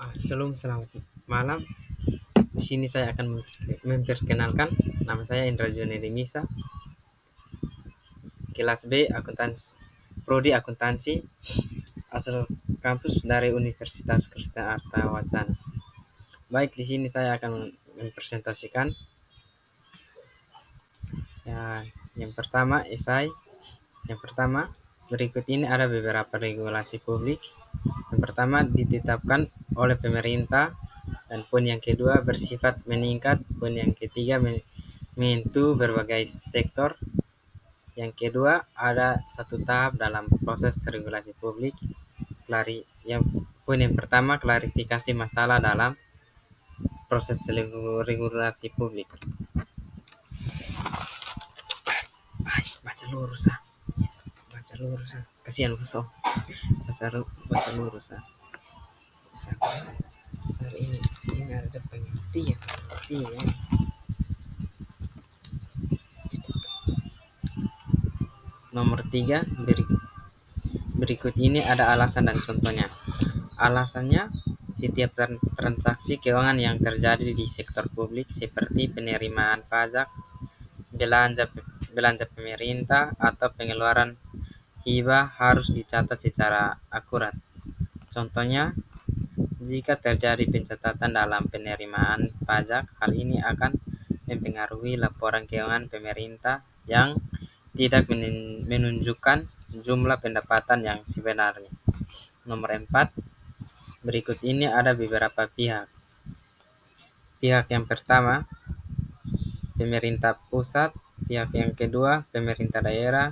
Shalom, selamat malam. Di sini saya akan memperkenalkan. Nama saya Indra Joni Misa, kelas B akuntansi, prodi akuntansi, asal kampus dari Universitas Kristen Arta Wacana. Baik, di sini saya akan mempresentasikan ya, yang pertama esai. Yang pertama, berikut ini ada beberapa regulasi publik. Yang pertama, ditetapkan oleh pemerintah, dan poin yang kedua bersifat meningkat, poin yang ketiga menyentuh berbagai sektor. Yang kedua, ada satu tahap dalam proses regulasi publik. Yang poin yang pertama, klarifikasi masalah dalam proses regulasi publik. Baca lurus ah. Baca lurus ah. Kasihan Fuso. Baca lurus ah. Saat ini ada pengertian. Nomor 3, berikut ini ada alasan dan contohnya. Alasannya, setiap transaksi keuangan yang terjadi di sektor publik seperti penerimaan pajak, belanja pemerintah, atau pengeluaran hibah harus dicatat secara akurat. Contohnya, jika terjadi pencatatan dalam penerimaan pajak, hal ini akan mempengaruhi laporan keuangan pemerintah yang tidak menunjukkan jumlah pendapatan yang sebenarnya. Nomor 4, berikut ini ada beberapa pihak. Pihak yang pertama, pemerintah pusat. Pihak yang kedua, pemerintah daerah.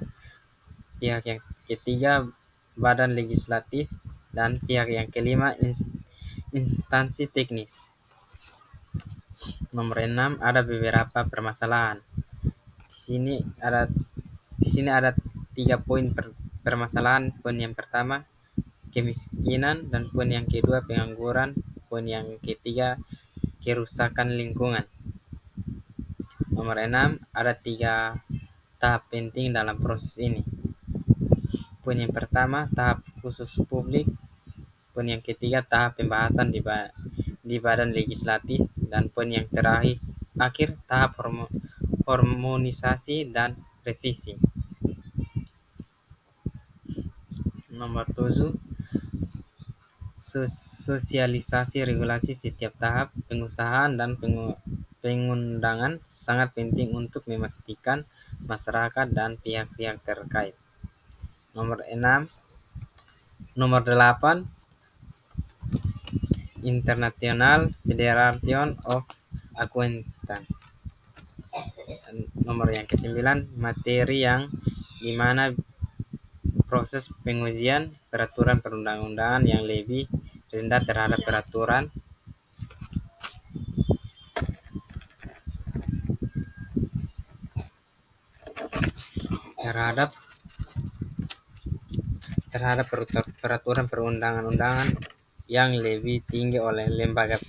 Pihak yang ketiga, badan legislatif. Dan pihak yang kelima, instansi teknis. Nomor 6, ada beberapa permasalahan. Di sini ada 3 poin permasalahan. Poin yang pertama, kemiskinan, dan poin yang kedua, pengangguran, poin yang ketiga, kerusakan lingkungan. Nomor 6, ada 3 tahap penting dalam proses ini. Poin yang pertama, tahap khusus publik. Poin yang ketiga, tahap pembahasan di badan legislatif. Dan poin yang terakhir, tahap harmonisasi dan revisi. Nomor 7, sosialisasi regulasi setiap tahap pengusahaan dan pengundangan sangat penting untuk memastikan masyarakat dan pihak-pihak terkait. Nomor 8, International Federation of Accountants. Nomor yang ke-9, materi yang dimana proses pengujian peraturan perundang-undangan yang lebih rendah terhadap peraturan terhadap peraturan perundang-undangan yang lebih tinggi oleh lembaga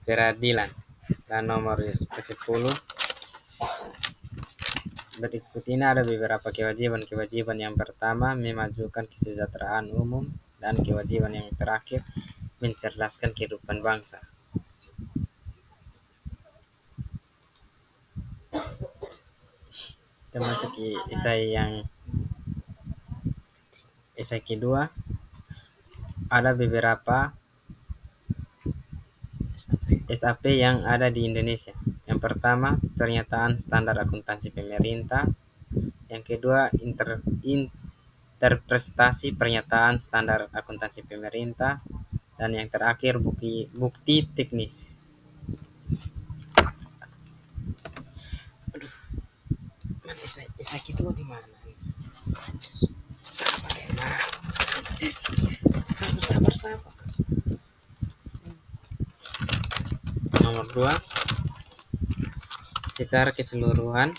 peradilan. Dan nomor ke-10, berikut ini ada beberapa kewajiban. Yang pertama, memajukan kesejahteraan umum, dan kewajiban yang terakhir, mencerdaskan kehidupan bangsa. Kita masuk ke esai kedua. Ada beberapa SAP yang ada di Indonesia. Yang pertama, pernyataan standar akuntansi pemerintah. Yang kedua, interpretasi pernyataan standar akuntansi pemerintah. Dan yang terakhir, bukti teknis. Esai kedua di mana? Sabar ya, sabar. Nomor 2, secara keseluruhan,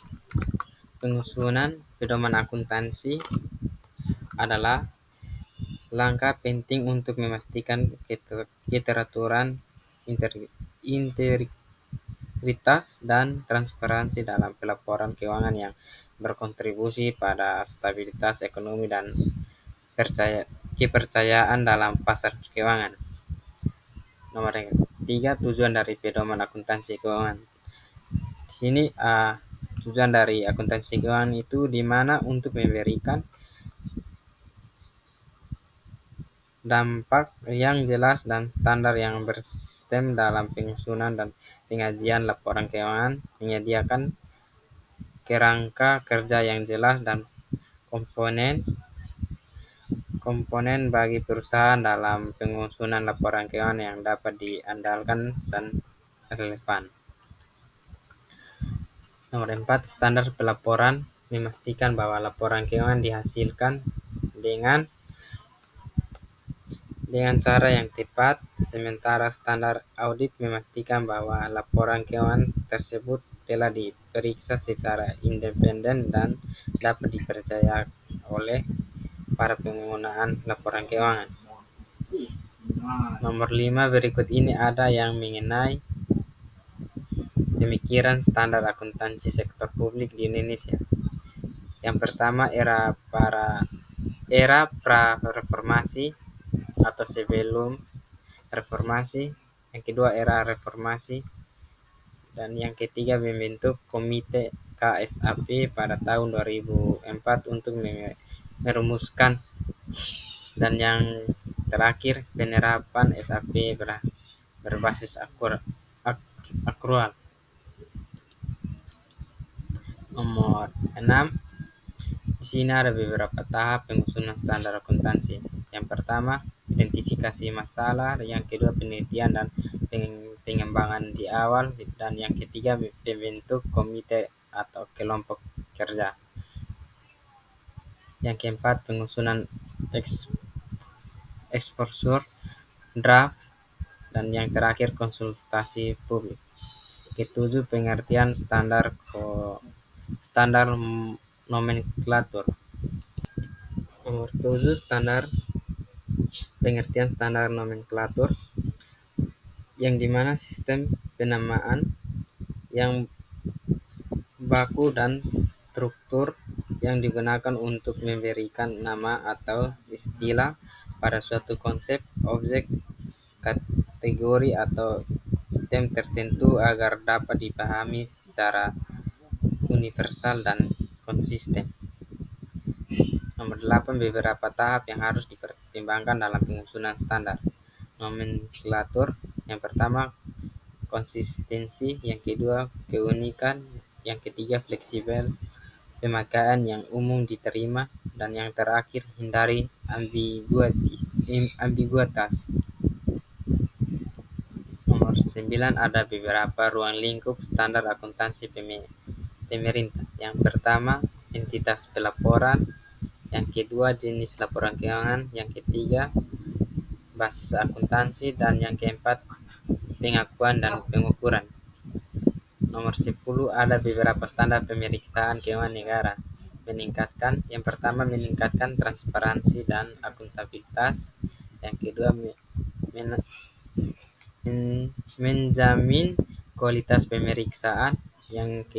penyusunan pedoman akuntansi adalah langkah penting untuk memastikan keteraturan, integritas, dan transparansi dalam pelaporan keuangan yang berkontribusi pada stabilitas ekonomi dan kepercayaan dalam pasar keuangan. Nomor yang ketiga, tujuan dari pedoman akuntansi keuangan. Di sini tujuan dari akuntansi keuangan itu di mana untuk memberikan dampak yang jelas dan standar yang bersistem dalam penyusunan dan pengajian laporan keuangan, menyediakan kerangka kerja yang jelas dan komponen komponen bagi perusahaan dalam penyusunan laporan keuangan yang dapat diandalkan dan relevan. Nomor 4, standar pelaporan memastikan bahwa laporan keuangan dihasilkan dengan cara yang tepat, sementara standar audit memastikan bahwa laporan keuangan tersebut telah diperiksa secara independen dan dapat dipercaya oleh para penggunaan laporan keuangan. Nomor 5, berikut ini ada yang mengenai pemikiran standar akuntansi sektor publik di Indonesia. Yang pertama, era pra-reformasi atau sebelum reformasi. Yang kedua, era reformasi. Dan yang ketiga, membentuk komite KSAP pada tahun 2004 untuk merumuskan. Dan yang terakhir, penerapan SAP berbasis akrual. Nomor 6, di sini ada beberapa tahap penyusunan standar akuntansi. Yang pertama, identifikasi masalah. Yang kedua, penelitian dan pengembangan di awal. Dan yang ketiga, membentuk komite atau kelompok kerja. Yang keempat, penyusunan exposure draft. Dan yang terakhir, konsultasi publik. Ketujuh, pengertian standar nomenklatur. Nomor 7, pengertian standar nomenklatur, yang dimana sistem penamaan yang baku dan struktur yang digunakan untuk memberikan nama atau istilah pada suatu konsep, objek, kategori atau item tertentu agar dapat dipahami secara universal dan konsisten. Nomor 8, beberapa tahap yang harus dipertimbangkan dalam penyusunan standar nomenklatur. Yang pertama, konsistensi. Yang kedua, keunikan. Yang ketiga, fleksibel, pemakaian yang umum diterima. Dan yang terakhir, hindari ambiguitas. Nomor 9, ada beberapa ruang lingkup standar akuntansi pemerintah. Yang pertama, entitas pelaporan. Yang kedua, jenis laporan keuangan. Yang ketiga, basis akuntansi. Dan yang keempat, pengakuan dan pengukuran. Nomor 10, ada beberapa standar pemeriksaan keuangan negara. Yang pertama, meningkatkan transparansi dan akuntabilitas. Yang kedua, menjamin kualitas pemeriksaan. Yang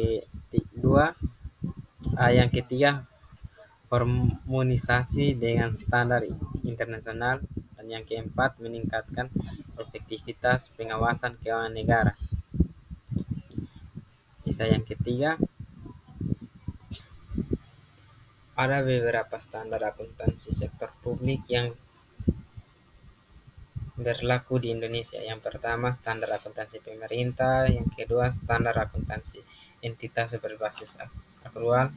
ketiga, harmonisasi dengan standar internasional. Dan yang keempat, meningkatkan efektivitas pengawasan keuangan negara. Yang ketiga, ada beberapa standar akuntansi sektor publik yang berlaku di Indonesia. Yang pertama, standar akuntansi pemerintah. Yang kedua, standar akuntansi entitas berbasis akrual.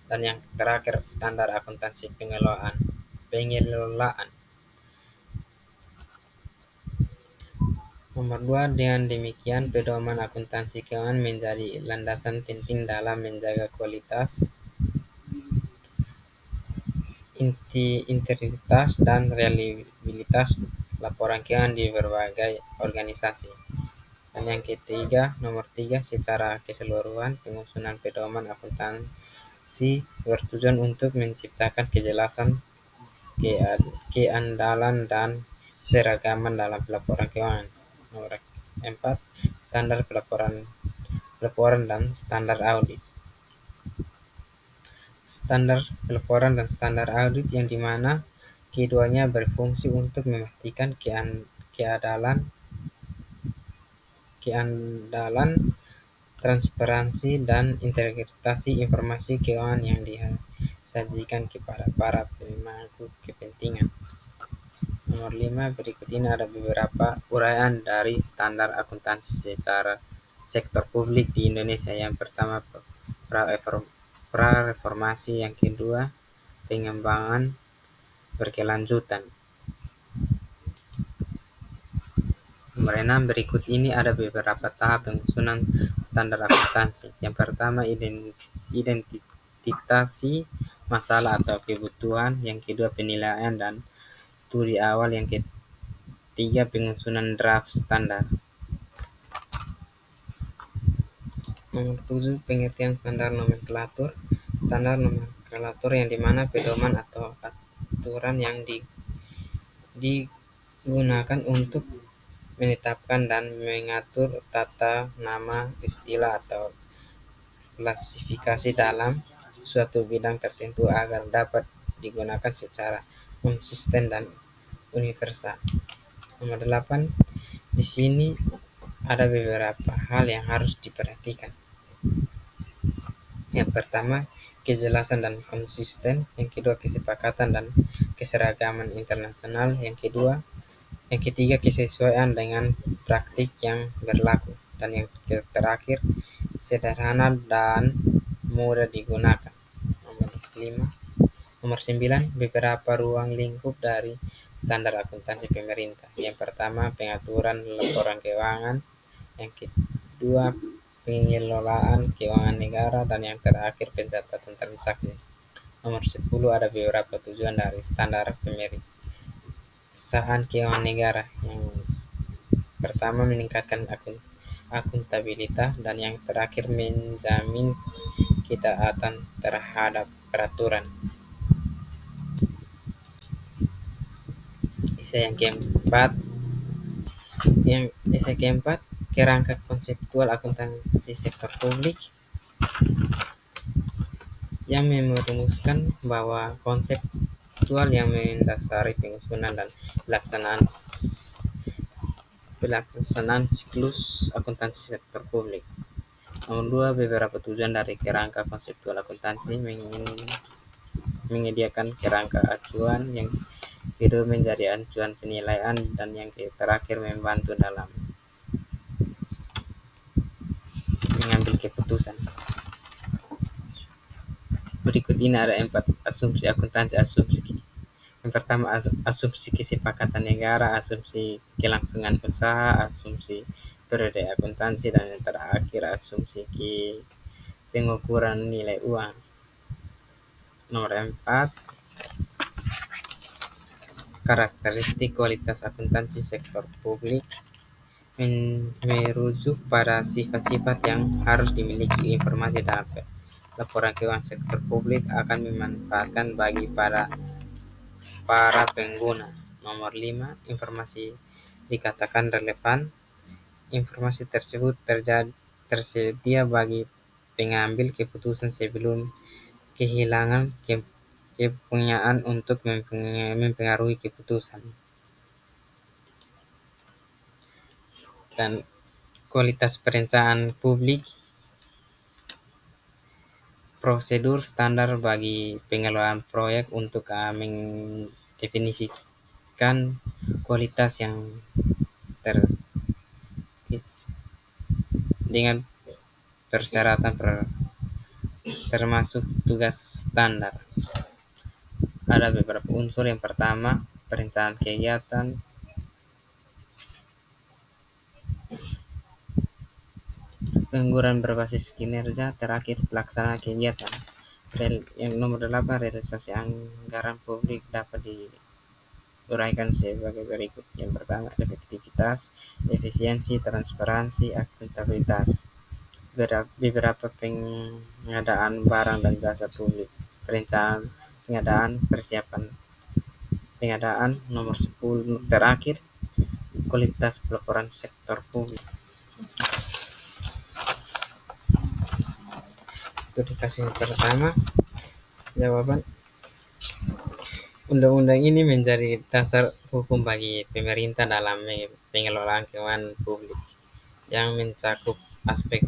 Dan yang terakhir, standar akuntansi pengelolaan. Nomor 2, dengan demikian pedoman akuntansi keuangan menjadi landasan penting dalam menjaga kualitas, integritas, dan reliabilitas laporan keuangan di berbagai organisasi. Dan yang ketiga, nomor 3, secara keseluruhan penyusunan pedoman akuntansi bertujuan untuk menciptakan kejelasan, keandalan, dan keseragaman dalam pelaporan keuangan. Nomor 4, standar pelaporan dan standar audit. Standar pelaporan dan standar audit yang dimana Keduanya berfungsi untuk memastikan keandalan, transparansi, dan integritas informasi keuangan yang disajikan kepada para pemangku kepentingan. Nomor 5, berikut ini ada beberapa uraian dari standar akuntansi secara sektor publik di Indonesia. Yang pertama, pra-reformasi. Yang kedua, pengembangan berkelanjutan. Nomor 6, berikut ini ada beberapa tahap penyusunan standar akuntansi. Yang pertama, identifikasi masalah atau kebutuhan. Yang kedua, penilaian dan studi awal. Yang ketiga, penyusunan draft standar. Nomor 7, pengertian standar nomenklatur. Standar nomenklatur yang dimana pedoman atau aturan yang digunakan untuk menetapkan dan mengatur tata nama, istilah, atau klasifikasi dalam suatu bidang tertentu agar dapat digunakan secara konsisten dan universal. Nomor 8, di sini ada beberapa hal yang harus diperhatikan. Yang pertama, kejelasan dan konsisten. Yang kedua, kesepakatan dan keseragaman internasional. Yang ketiga, kesesuaian dengan praktik yang berlaku. Dan yang terakhir, sederhana dan mudah digunakan. Nomor 9, beberapa ruang lingkup dari standar akuntansi pemerintah. Yang pertama, pengaturan laporan keuangan. Yang kedua, pengelolaan keuangan negara. Dan yang terakhir, pencatatan transaksi. Nomor 10, ada beberapa tujuan dari standar pemeriksaan keuangan negara. Yang pertama, meningkatkan akuntabilitas, dan yang terakhir, menjamin ketaatan terhadap peraturan. Esai keempat, kerangka konseptual akuntansi sektor publik, yang merumuskan bahwa konseptual yang mendasari penyusunan dan pelaksanaan siklus akuntansi sektor publik. Nomor 2, beberapa tujuan dari kerangka konseptual akuntansi: menyediakan kerangka acuan. Yang kedua, menjadi acuan penilaian. Dan yang terakhir, membantu dalam mengambil keputusan. Berikut ini ada 4 asumsi akuntansi. Yang pertama, asumsi kesepakatan negara, asumsi kelangsungan usaha, asumsi periode akuntansi, dan yang terakhir, asumsi pengukuran nilai uang. Nomor 4, karakteristik kualitas akuntansi sektor publik, merujuk pada sifat-sifat yang harus dimiliki informasi dalam laporan keuangan sektor publik akan dimanfaatkan bagi para pengguna. Nomor 5, informasi dikatakan relevan. Informasi tersebut tersedia bagi pengambil keputusan sebelum kehilangan kepunyaan untuk mempengaruhi keputusan. Dan kualitas perencanaan publik, prosedur standar bagi pengelolaan proyek untuk mendefinisikan kualitas yang dengan persyaratan termasuk tugas standar. Ada beberapa unsur. Yang pertama, perencanaan kegiatan. Pengangguran berbasis kinerja. Terakhir, pelaksanaan kegiatan. Yang nomor 8, realisasi anggaran publik dapat diuraikan sebagai berikut. Yang pertama, efektivitas, efisiensi, transparansi, akuntabilitas. Beberapa pengadaan barang dan jasa publik, perencanaan pengadaan, persiapan pengadaan. Nomor 10, terakhir, kualitas pelaporan sektor publik. Itu dikasih pertama jawaban. undang-undang ini menjadi dasar hukum bagi pemerintah dalam pengelolaan keuangan publik yang mencakup aspek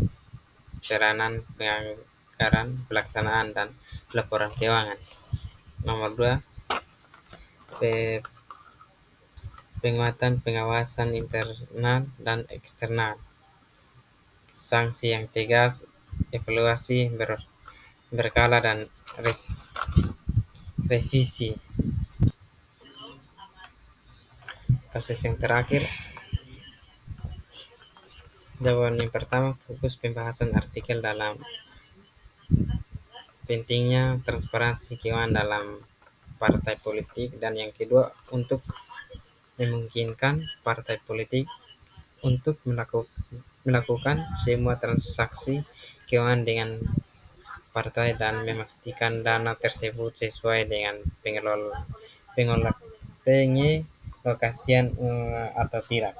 peranan penganggaran, pelaksanaan, dan laporan keuangan. Nomor 2, penguatan pengawasan internal dan eksternal, sanksi yang tegas, evaluasi berkala, dan revisi. Kasus yang terakhir, jawaban yang pertama, fokus pembahasan artikel dalam pentingnya transparansi keuangan dalam partai politik, dan yang kedua, untuk memungkinkan partai politik untuk melakukan semua transaksi keuangan dengan partai dan memastikan dana tersebut sesuai dengan pengelokasian atau tidak.